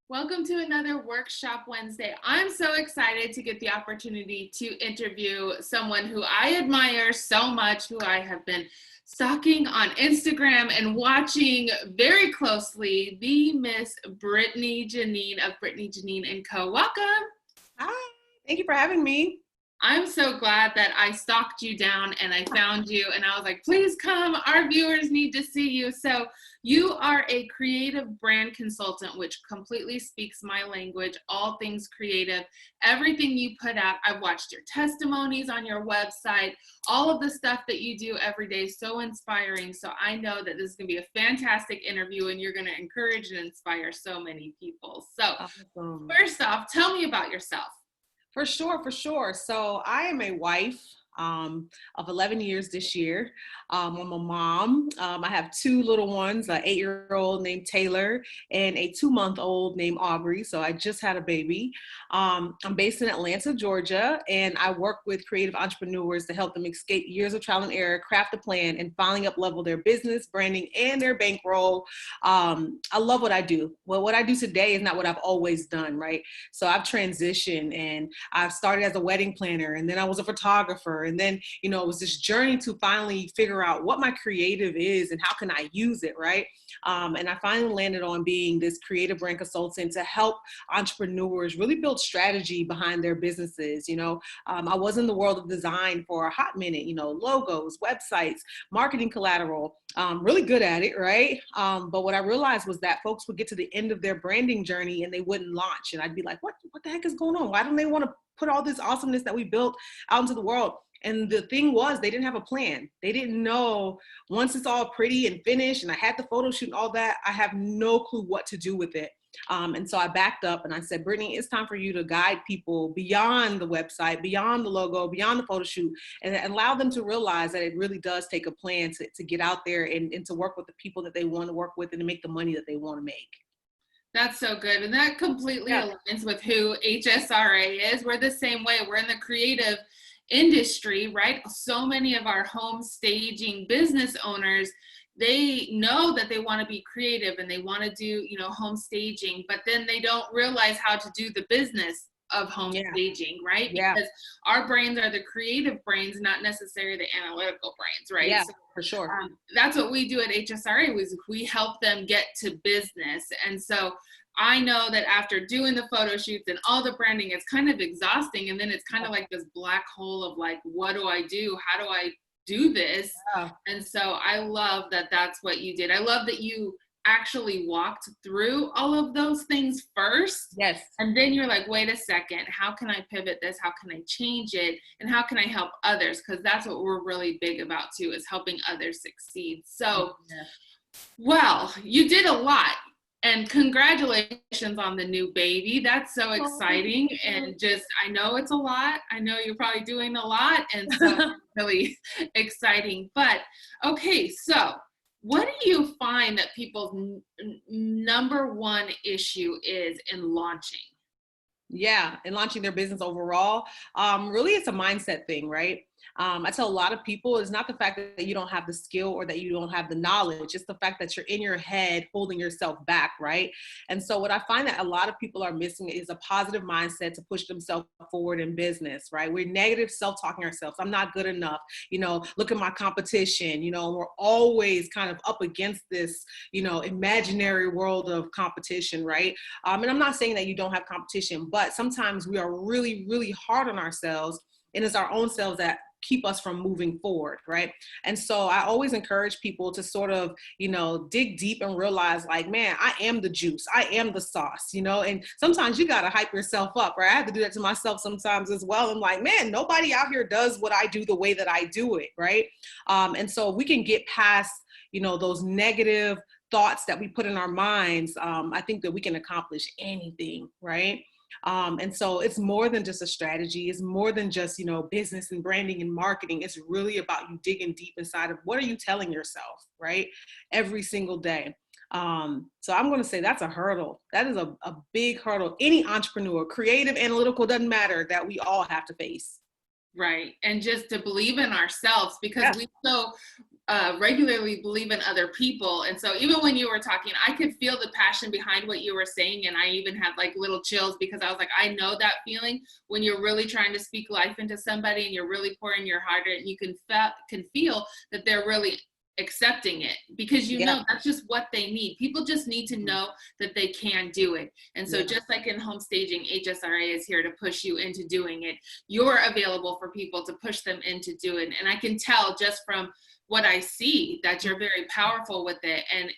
Welcome to another Workshop Wednesday. I'm so excited to get the opportunity to interview someone who I admire so much, who I have been stalking on Instagram and watching very closely, the Miss Britney Jeanine of Britney Jeanine & Co. Welcome. Hi, thank you for having me. I'm so glad that I stalked you down and I found you and I was like, please come, our viewers need to see you. So you are a creative brand consultant, which completely speaks my language, all things creative, everything you put out. I've watched your testimonies on your website, all of the stuff that you do every day, so inspiring. So I know that this is gonna be a fantastic interview and you're gonna encourage and inspire so many people. So Awesome. first off, tell me about yourself. For sure, for sure. So I am a wife of 11 years this year. I'm a mom. I have two little ones, an 8-year-old named Taylor and a 2-month-old named Aubrey. So I just had a baby. I'm based in Atlanta, Georgia, and I work with creative entrepreneurs to help them escape years of trial and error, craft a plan, and finally up-level their business, branding, and their bankroll. I love what I do. Well, what I do today is not what I've always done, right? So I've transitioned and I've started as a wedding planner, and then I was a photographer. And then, it was this journey to finally figure out what my creative is and how can I use it, right? And I finally landed on being this creative brand consultant to help entrepreneurs really build strategy behind their businesses. I was in the world of design for a hot minute, logos, websites, marketing collateral, really good at it, right? But what I realized was that folks would get to the end of their branding journey and they wouldn't launch. And I'd be like, what the heck is going on? Why don't they want to put all this awesomeness that we built out into the world? And the thing was, they didn't have a plan. They didn't know once it's all pretty and finished and I had the photo shoot and all that, I have no clue what to do with it. And so I backed up and I said, Brittany, it's time for you to guide people beyond the website, beyond the logo, beyond the photo shoot, and allow them to realize that it really does take a plan to get out there and to work with the people that they want to work with and to make the money that they want to make. That's so good. And that completely Yeah. aligns with who HSRA is. We're the same way. We're in the creative industry, right? So many of our home staging business owners, they know that they want to be creative and they want to do, home staging, but then they don't realize how to do the business of home staging, right? Yeah. Because our brains are the creative brains, not necessarily the analytical brains, right? Yeah, So, for sure. that's what we do at HSRA, was we help them get to business. And so I know that after doing the photo shoots and all the branding, it's kind of exhausting. And then it's kind of like this black hole of like, what do I do? How do I do this? Yeah. And so I love that that's what you did. I love that you actually walked through all of those things first. Yes. And then you're like, wait a second, how can I pivot this? How can I change it? And how can I help others? Because that's what we're really big about too, is helping others succeed. So, well, you did a lot. And congratulations on the new baby. That's so exciting. And just, I know it's a lot. I know you're probably doing a lot. And so really exciting. But okay, so what do you find that people's number one issue is in launching? Yeah, and launching their business overall. Really, it's a mindset thing, right? I tell a lot of people it's not the fact that you don't have the skill or that you don't have the knowledge. It's the fact that you're in your head holding yourself back, right? And so what I find that a lot of people are missing is a positive mindset to push themselves forward in business, right? We're negative self-talking ourselves. I'm not good enough. Look at my competition. We're always kind of up against this, imaginary world of competition, right? And I'm not saying that you don't have competition, but sometimes we are really, really hard on ourselves, and it's our own selves that keep us from moving forward, right? And so I always encourage people to sort of, dig deep and realize like, man, I am the juice. I am the sauce, and sometimes you got to hype yourself up, right? I have to do that to myself sometimes as well. I'm like, man, nobody out here does what I do the way that I do it, right? And so we can get past, those negative thoughts that we put in our minds. I think that we can accomplish anything, right? And so it's more than just a strategy. It's more than just, business and branding and marketing. It's really about you digging deep inside of what are you telling yourself, right? Every single day. So I'm going to say that's a hurdle. That is a big hurdle. Any entrepreneur, creative, analytical, doesn't matter, that we all have to face. Right. And just to believe in ourselves, because regularly believe in other people. And so even when you were talking, I could feel the passion behind what you were saying. And I even had like little chills because I was like, I know that feeling when you're really trying to speak life into somebody and you're really pouring your heart in, and you can feel that they're really accepting it, because you know that's just what they need. People just need to know that they can do it. And so just like in home staging, HSRA is here to push you into doing it. You're available for people to push them into doing it. And I can tell just from what I see that you're very powerful with it, and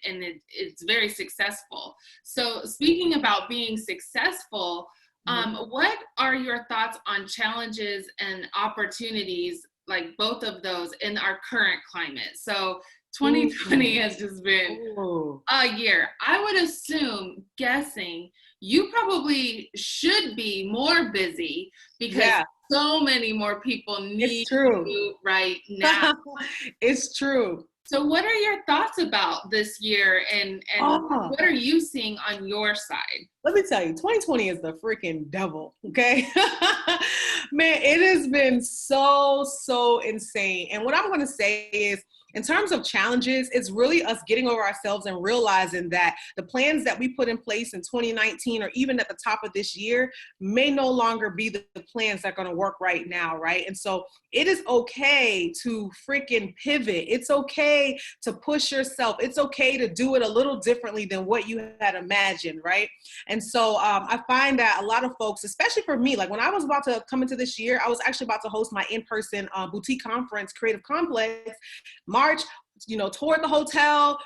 it's very successful. So speaking about being successful, what are your thoughts on challenges and opportunities, like both of those, in our current climate? So 2020 has just been a year. I would assume, guessing, you probably should be more busy because so many more people need you right now. It's true. So what are your thoughts about this year, and what are you seeing on your side? Let me tell you, 2020 is the freaking devil, okay? Man, it has been so insane. And what I'm going to say is, in terms of challenges, it's really us getting over ourselves and realizing that the plans that we put in place in 2019 or even at the top of this year may no longer be the plans that are going to work right now, right? And so it is okay to freaking pivot. It's okay to push yourself. It's okay to do it a little differently than what you had imagined, right? And so I find that a lot of folks, especially for me, like when I was about to come into this year, I was actually about to host my in-person boutique conference, Creative Complex, March, toured the hotel,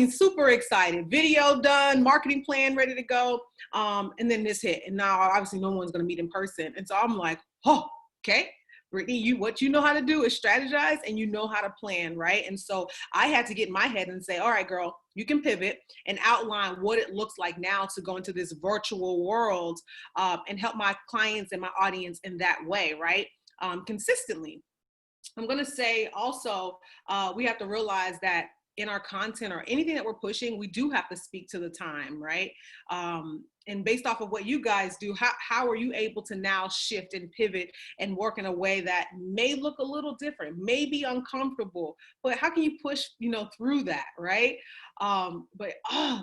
super excited, video done, marketing plan ready to go. And then this hit. And now obviously no one's going to meet in person. And so I'm like, oh, okay. Brittany, what you know how to do is strategize, and you know how to plan, right? And so I had to get in my head and say, all right, girl, you can pivot and outline what it looks like now to go into this virtual world and help my clients and my audience in that way, right? Consistently. I'm going to say also, we have to realize that in our content or anything that we're pushing, we do have to speak to the time, right? And based off of what you guys do, how are you able to now shift and pivot and work in a way that may look a little different, may be uncomfortable, but how can you push, through that, right? But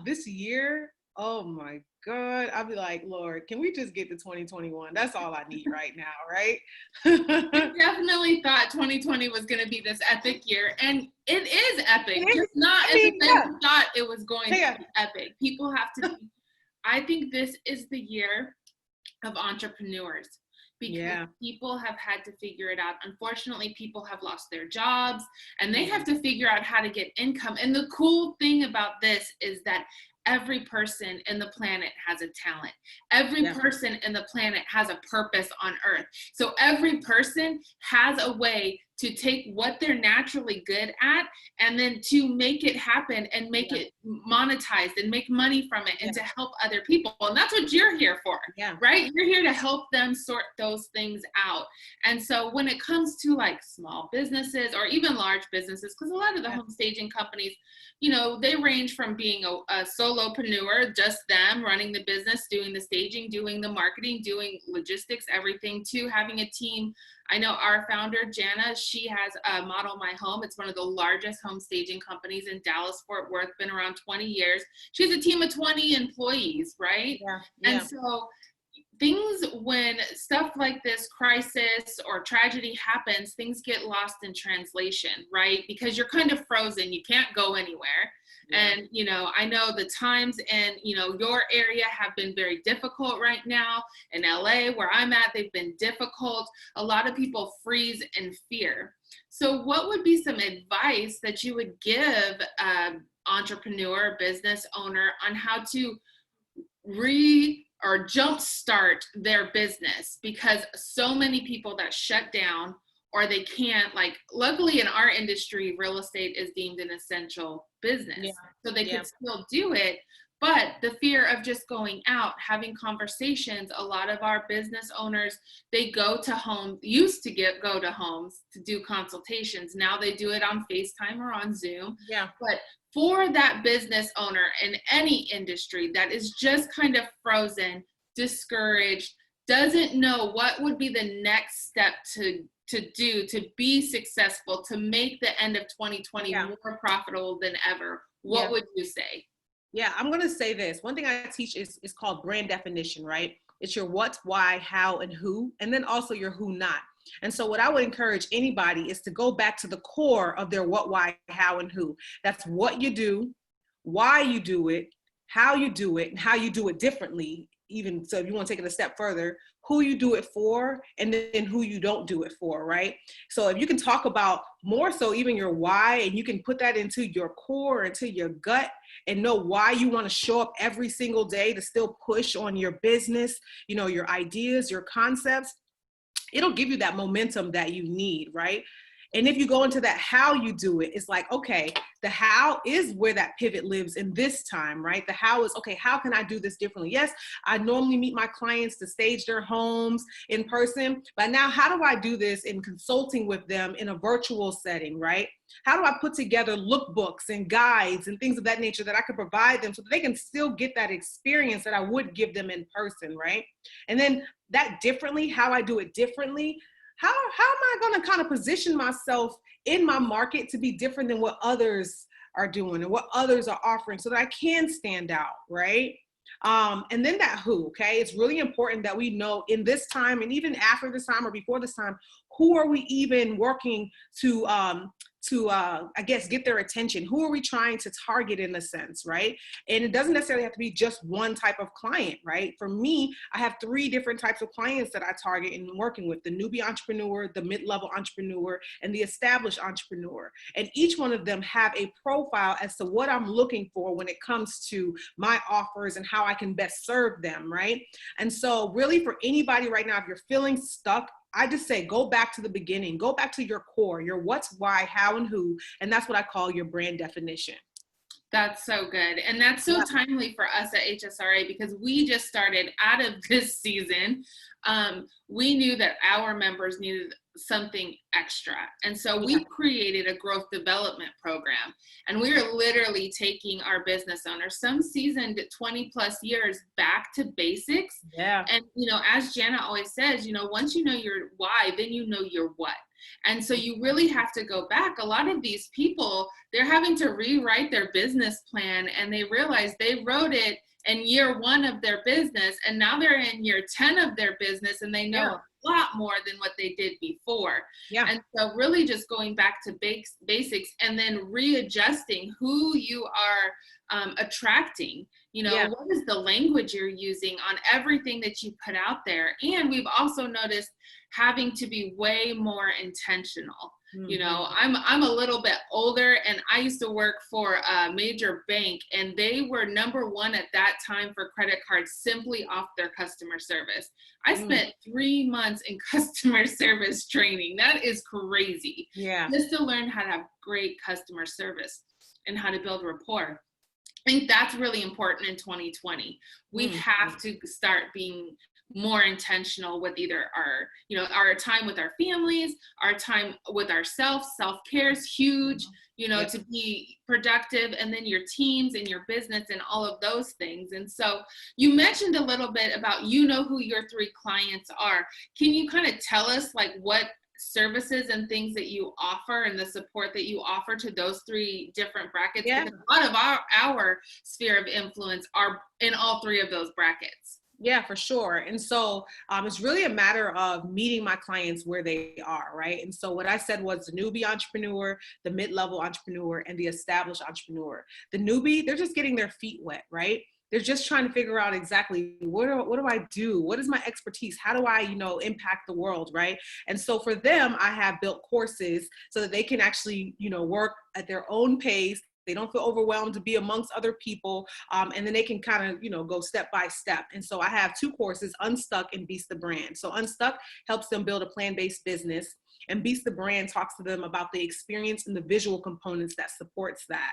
this year, oh my God, I'll be like, Lord, can we just get to 2021? That's all I need right now, right? I definitely thought 2020 was going to be this epic year, and it is epic. Just not as we thought it was going to be epic. People have to be, I think this is the year of entrepreneurs, because people have had to figure it out. Unfortunately, people have lost their jobs and they have to figure out how to get income. And the cool thing about this is that every person in the planet has a talent. Every person in the planet has a purpose on earth. So every person has a way to take what they're naturally good at and then to make it happen and make it monetized and make money from it and to help other people. And that's what you're here for, right? You're here to help them sort those things out. And so when it comes to like small businesses or even large businesses, because a lot of the home staging companies, they range from being a solopreneur, just them running the business, doing the staging, doing the marketing, doing logistics, everything, to having a team. I know our founder, Jana, she has Model My Home. It's one of the largest home staging companies in Dallas, Fort Worth, been around 20 years. She has a team of 20 employees, right? And so things, when stuff like this crisis or tragedy happens, things get lost in translation, right? Because you're kind of frozen. You can't go anywhere. And, I know the times in, your area have been very difficult right now. In LA, where I'm at, they've been difficult. A lot of people freeze in fear. So what would be some advice that you would give an entrepreneur, business owner on how to jumpstart their business? Because so many people that shut down or they can't, like, luckily in our industry, real estate is deemed an essential business. So they can still do it. But the fear of just going out, having conversations, a lot of our business owners, they go to homes, used to go to homes to do consultations. Now they do it on FaceTime or on Zoom. But for that business owner in any industry that is just kind of frozen, discouraged, doesn't know what would be the next step to to do to be successful, to make the end of 2020 Yeah. more profitable than ever, what Yeah. would you say? Yeah, I'm going to say this. One thing I teach is called brand definition, right? It's your what, why, how, and who, and then also your who not. And so what I would encourage anybody is to go back to the core of their what, why, how, and who. That's what you do, why you do it, how you do it, and how you do it differently. Even so, if you want to take it a step further, who you do it for, and then who you don't do it for, right? So if you can talk about more so even your why, and you can put that into your core, into your gut, and know why you want to show up every single day to still push on your business, you know, your ideas, your concepts, it'll give you that momentum that you need, right? And if you go into that how you do it, it's like, okay, the how is where that pivot lives in this time, right? The how is, okay, how can I do this differently? Yes, I normally meet my clients to stage their homes in person, but now how do I do this in consulting with them in a virtual setting, right? How do I put together lookbooks and guides and things of that nature that I could provide them so that they can still get that experience that I would give them in person, right? And then that differently, how I do it differently, how am I going to kind of position myself in my market to be different than what others are doing and what others are offering so that I can stand out, right? And then that who, okay? It's really important that we know in this time and even after this time or before this time, who are we even working to I guess, get their attention? Who are we trying to target in a sense, right? And it doesn't necessarily have to be just one type of client, right? For me, I have 3 different types of clients that I target in working with: the newbie entrepreneur, the mid-level entrepreneur, and the established entrepreneur. And each one of them have a profile as to what I'm looking for when it comes to my offers and how I can best serve them, right? And so really for anybody right now, if you're feeling stuck, I just say, go back to the beginning, go back to your core, your what's, why, how, and who. And that's what I call your brand definition. That's so good. And that's so timely for us at HSRA because we just started out of this season. We knew that our members needed something extra. And so we created a growth development program. And we are literally taking our business owners, some seasoned 20 plus years, back to basics. Yeah. And, you know, as Jana always says, you know, once you know your why, then you know your what. And so you really have to go back. A lot of these people, they're having to rewrite their business plan, and they realize they wrote it in year 1 of their business, and now they're in year 10 of their business, and they know a lot more than what they did before. And so really just going back to basics and then readjusting who you are attracting. You know, what is the language you're using on everything that you put out there? And we've also noticed having to be way more intentional. You know, I'm a little bit older, and I used to work for a major bank, and they were #1 at that time for credit cards simply off their customer service. I spent 3 months in customer service training. That is crazy. Just to learn how to have great customer service and how to build rapport. I think that's really important in 2020. We have to start being more intentional with either our time with our families, our time with ourselves. Self-care is huge, you know, to be productive, and then your teams and your business and all of those things. And so you mentioned a little bit about, you know, who your 3 clients are. Can you kind of tell us like what services and things that you offer and the support that you offer to those 3 different brackets? Because a lot of our sphere of influence are in all 3 of those brackets. Yeah, for sure. And so it's really a matter of meeting my clients where they are, right? And so what I said was the newbie entrepreneur, the mid-level entrepreneur, and the established entrepreneur. The newbie, they're just getting their feet wet, right? They're just trying to figure out exactly what do I do? What is my expertise? How do I, you know, impact the world, right? And so for them, I have built courses so that they can actually, you know, work at their own pace. They don't feel overwhelmed to be amongst other people. And then they can kind of, you know, go step by step. And so I have 2 courses, Unstuck and Beast the Brand. So Unstuck helps them build a plan-based business, and Beast the Brand talks to them about the experience and the visual components that supports that.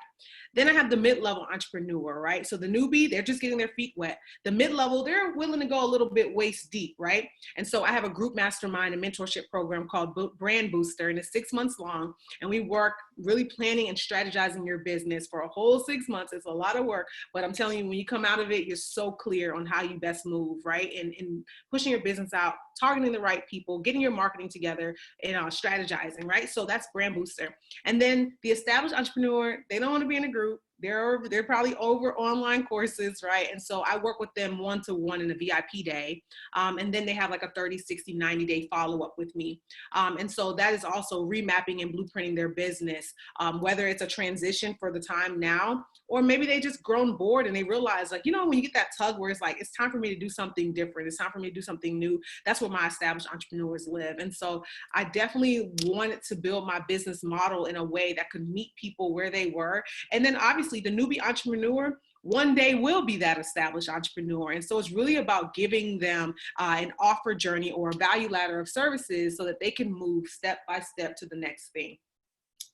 Then I have the mid-level entrepreneur, right? So the newbie, they're just getting their feet wet. The mid-level, they're willing to go a little bit waist deep, right? And so I have a group mastermind and mentorship program called Brand Booster, and it's 6 months long. And we work really planning and strategizing your business for a whole 6 months. It's a lot of work, but I'm telling you, when you come out of it, you're so clear on how you best move, right? And pushing your business out, targeting the right people, getting your marketing together, strategizing, right? So that's brand booster. And then the established entrepreneur, they don't want to be in a group. They're probably over online courses, right? And so I work with them one-to-one in a VIP day. And then they have like a 30, 60, 90-day follow-up with me. And so that is also remapping and blueprinting their business, whether it's a transition for the time now, or maybe they just grown bored and they realize, like, when you get that tug where it's like, it's time for me to do something different. It's time for me to do something new. That's where my established entrepreneurs live. And so I definitely wanted to build my business model in a way that could meet people where they were. And then obviously the newbie entrepreneur one day will be that established entrepreneur. And so it's really about giving them an offer journey or a value ladder of services so that they can move step by step to the next thing.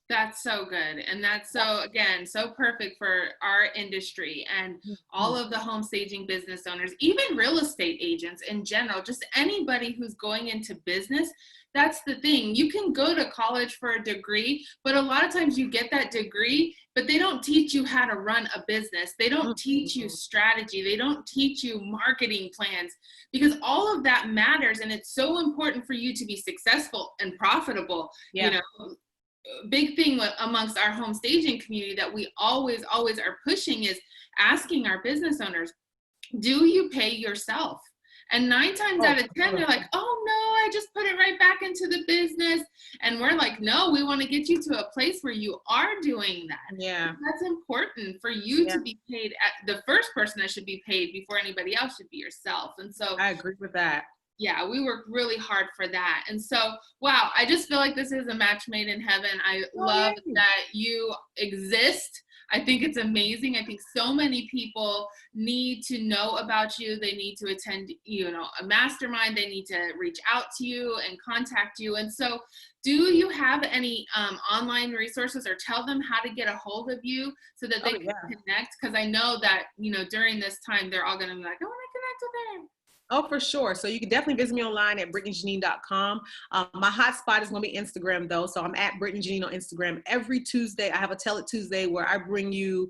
That's so good. And that's so perfect for our industry and all of the home staging business owners, even real estate agents in general, just anybody who's going into business. That's the thing. You can go to college for a degree, but a lot of times you get that degree, but they don't teach you how to run a business. They don't teach you strategy. They don't teach you marketing plans, because all of that matters. And it's so important for you to be successful and profitable. Big thing amongst our home staging community that we always are pushing is asking our business owners, do you pay yourself? And 9 times out of 10, they're like, oh no, I just put it right back into the business. And we're like, no, we want to get you to a place where you are doing that. Yeah. That's important for you to be paid. The first person that should be paid before anybody else should be yourself. And so I agree with that. Yeah, we work really hard for that. And so, wow, I just feel like this is a match made in heaven. I love that you exist. I think it's amazing. I think so many people need to know about you. They need to attend, a mastermind. They need to reach out to you and contact you. And so, do you have any online resources, or tell them how to get a hold of you so that they can connect? Because I know that, during this time, they're all going to be like, I want to connect with her. Oh, for sure. So you can definitely visit me online at BritneyJeanine.com. My hotspot is going to be Instagram, though. So I'm at Britney Jeanine on Instagram. Every Tuesday, I have a Tell It Tuesday where I bring you,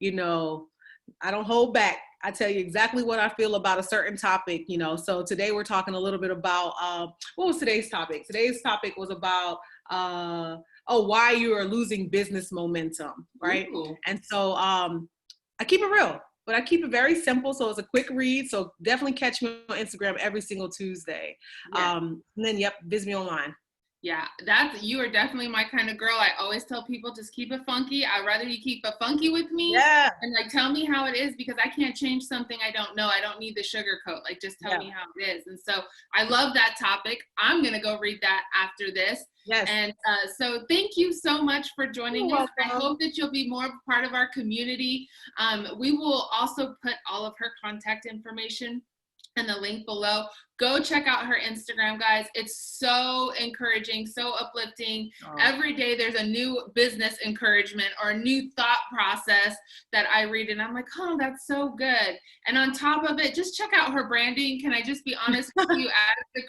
I don't hold back. I tell you exactly what I feel about a certain topic, So today we're talking a little bit about, what was today's topic? Today's topic was about, why you are losing business momentum, right? Ooh. And so I keep it real. But I keep it very simple, so it's a quick read. So definitely catch me on Instagram every single Tuesday. Yeah. And then, visit me online. Yeah, you are definitely my kind of girl. I always tell people, just keep it funky. I'd rather you keep it funky with me. Yeah. And tell me how it is, because I can't change something I don't know. I don't need the sugarcoat. Just tell me how it is. And so I love that topic. I'm going to go read that after this. Yes. And so thank you so much for joining us. I hope that you'll be more part of our community. We will also put all of her contact information and the link below. Go check out her Instagram, guys. It's so encouraging, so uplifting. Every day there's a new business encouragement or a new thought process that I read, and I'm like, oh, that's so good. And on top of it, just check out her branding. Can I just be honest with you, as the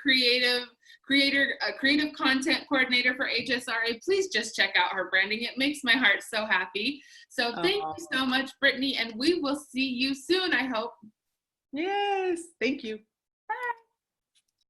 creative content coordinator for HSRA, please just check out her branding. It makes my heart so happy. So thank you so much, Brittany, and we will see you soon, I hope. Yes, thank you.